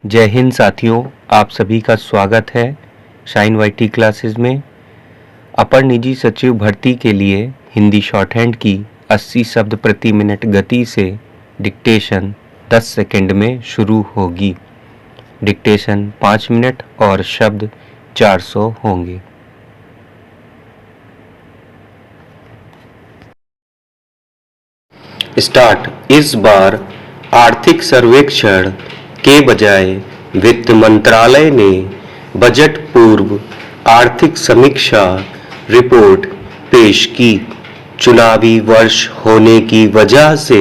जय हिंद साथियों, आप सभी का स्वागत है शाइन वाईटी क्लासेस में। अपर निजी सचिव भर्ती के लिए हिंदी शॉर्ट हैंड की 80 शब्द प्रति मिनट गति से डिक्टेशन 10 सेकंड में शुरू होगी। डिक्टेशन 5 मिनट और शब्द 400 होंगे। स्टार्ट। इस बार आर्थिक सर्वेक्षण के बजाय वित्त मंत्रालय ने बजट पूर्व आर्थिक समीक्षा रिपोर्ट पेश की। चुनावी वर्ष होने की वजह से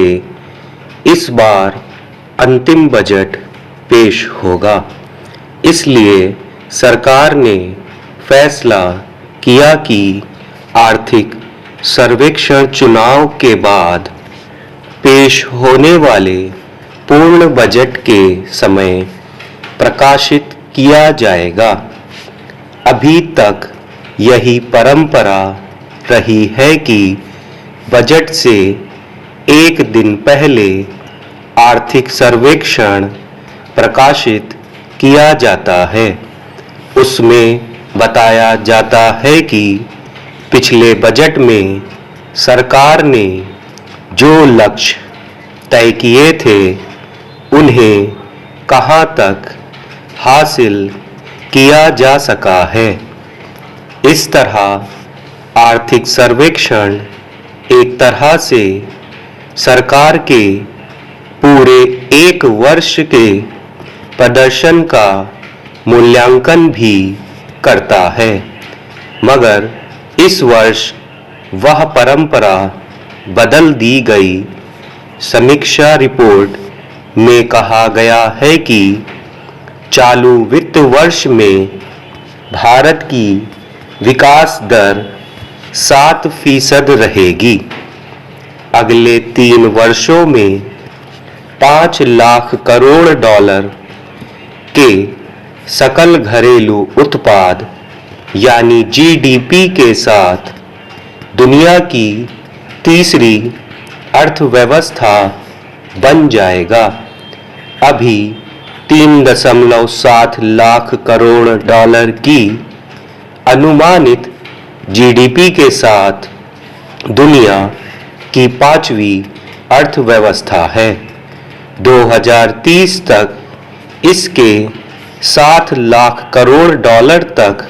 इस बार अंतिम बजट पेश होगा, इसलिए सरकार ने फैसला किया कि आर्थिक सर्वेक्षण चुनाव के बाद पेश होने वाले पूर्ण बजट के समय प्रकाशित किया जाएगा। अभी तक यही परंपरा रही है कि बजट से एक दिन पहले आर्थिक सर्वेक्षण प्रकाशित किया जाता है। उसमें बताया जाता है कि पिछले बजट में सरकार ने जो लक्ष्य तय किए थे उन्हें कहां तक हासिल किया जा सका है। इस तरह आर्थिक सर्वेक्षण एक तरह से सरकार के पूरे एक वर्ष के प्रदर्शन का मूल्यांकन भी करता है, मगर इस वर्ष वह परंपरा बदल दी गई। समीक्षा रिपोर्ट में कहा गया है कि चालू वित्त वर्ष में भारत की विकास दर 7% रहेगी। अगले 3 वर्षों में 5 लाख करोड़ डॉलर के सकल घरेलू उत्पाद यानी जीडीपी के साथ दुनिया की तीसरी अर्थव्यवस्था बन जाएगा। अभी 3.7 लाख करोड़ डॉलर की अनुमानित जीडीपी के साथ दुनिया की 5वीं अर्थव्यवस्था है। 2030 तक इसके 7 लाख करोड़ डॉलर तक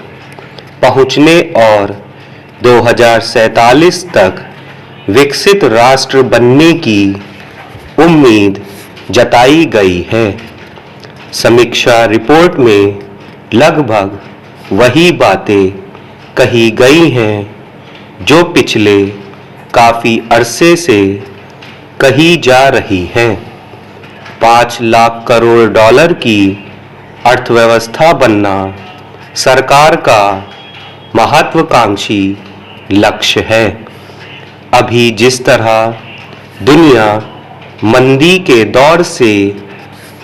पहुंचने और 2047 तक विकसित राष्ट्र बनने की उम्मीद जताई गई है। समीक्षा रिपोर्ट में लगभग वही बातें कही गई हैं जो पिछले काफी अरसे से कही जा रही हैं। 5 लाख करोड़ डॉलर की अर्थव्यवस्था बनना सरकार का महत्वाकांक्षी लक्ष्य है। अभी जिस तरह दुनिया मंदी के दौर से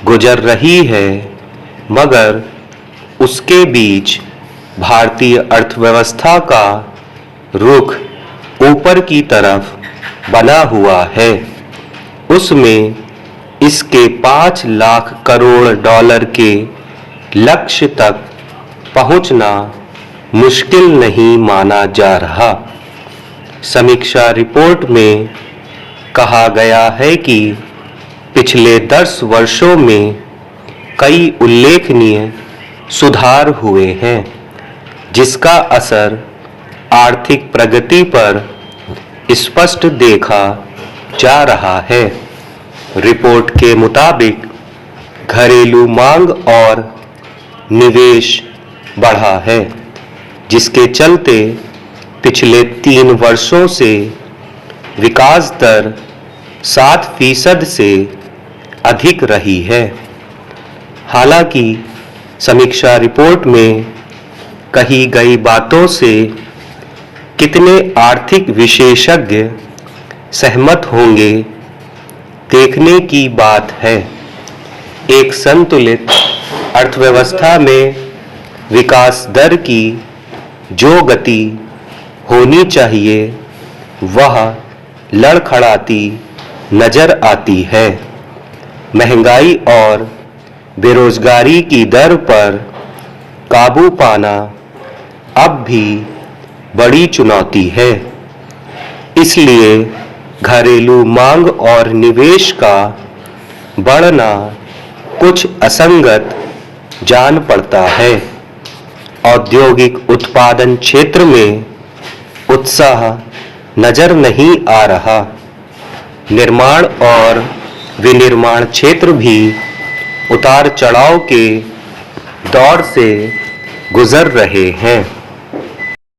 गुजर रही है, मगर उसके बीच भारतीय अर्थव्यवस्था का रुख ऊपर की तरफ बना हुआ है। उसमें इसके 5 लाख करोड़ डॉलर के लक्ष्य तक पहुंचना मुश्किल नहीं माना जा रहा। समीक्षा रिपोर्ट में कहा गया है कि पिछले 10 वर्षों में कई उल्लेखनीय सुधार हुए हैं, जिसका असर आर्थिक प्रगति पर स्पष्ट देखा जा रहा है। रिपोर्ट के मुताबिक घरेलू मांग और निवेश बढ़ा है, जिसके चलते पिछले 3 वर्षों से विकास दर 7% से अधिक रही है। हालांकि समीक्षा रिपोर्ट में कही गई बातों से कितने आर्थिक विशेषज्ञ सहमत होंगे, देखने की बात है। एक संतुलित अर्थव्यवस्था में विकास दर की जो गति होनी चाहिए वह लड़खड़ाती नजर आती है। महंगाई और बेरोजगारी की दर पर काबू पाना अब भी बड़ी चुनौती है। इसलिए घरेलू मांग और निवेश का बढ़ना कुछ असंगत जान पड़ता है। औद्योगिक उत्पादन क्षेत्र में उत्साह नजर नहीं आ रहा। निर्माण और विनिर्माण क्षेत्र भी उतार चढ़ाव के दौर से गुजर रहे हैं।